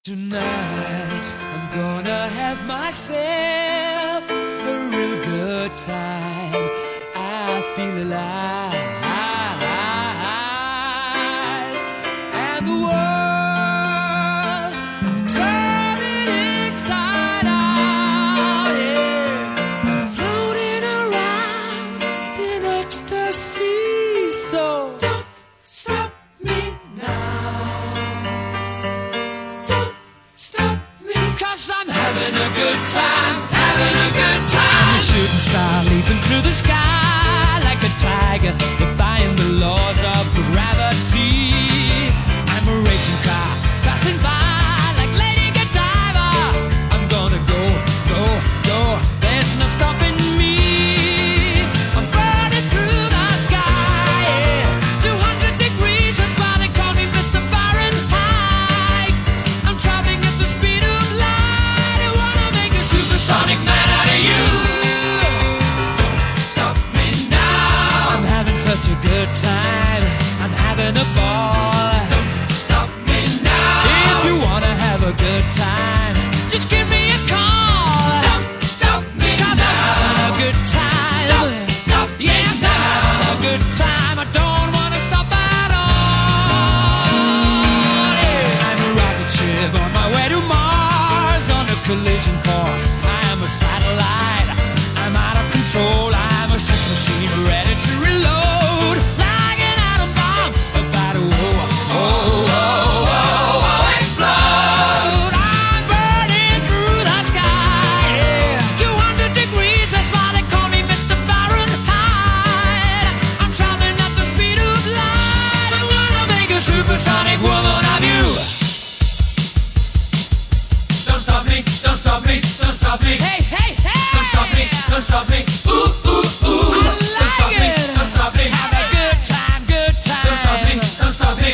Tonight, I'm gonna have myself a real good time. I feel alive, and the world, I'm turning inside out, yeah. I'm floating around in ecstasy, so don't stop me now. Cause I'm having a good time, having a good time. I'm a shooting star leaping through the sky like a tiger, defying the laws of gravity. I'm a racing car passing by like Lady Godiva. I'm gonna go, go, go, there's no stopping me. I'm burning through the sky, yeah. 200 degrees, that's why they call me Mr. Fahrenheit. I'm traveling at the speed of light. I wanna make a supersonic man out of you. Don't stop me now. I'm having such a good time, I'm having a ball. Don't stop me now. If you wanna have a good time, just give me a call. Don't stop me now. I'm having a good time. Don't stop me yes, now. I'm having a good time. I don't wanna stop at all. Yeah. I'm a rocket ship on my way to Mars on a collision course. I am a satellite. I'm out of control. I'm a sex machine ready to reload like an atom bomb about to explode. I'm burning through the sky, yeah. 200 degrees, that's why they call me Mr. Fahrenheit. I'm traveling at the speed of light. I wanna make a supersonic woman of you. Don't stop me, don't stop me, don't stop me. Hey, hey, hey! Don't stop me, don't stop me. Ooh, ooh, ooh. I like don't stop me, don't stop me. Have a good time, good time. Don't stop me, don't stop me.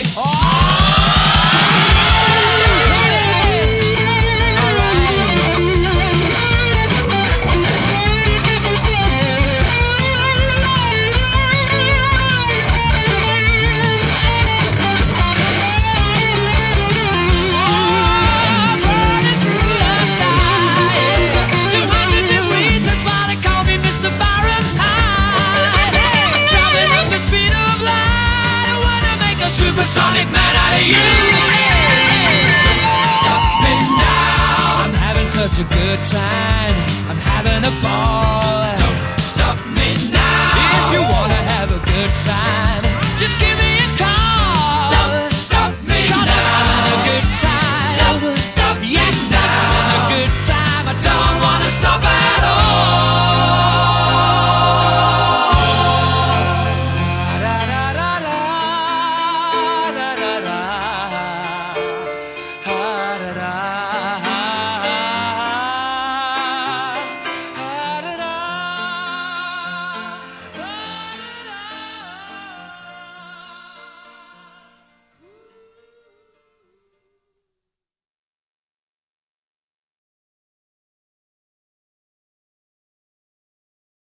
Supersonic man out of you. Don't stop me now. I'm having such a good time, I'm having a ball.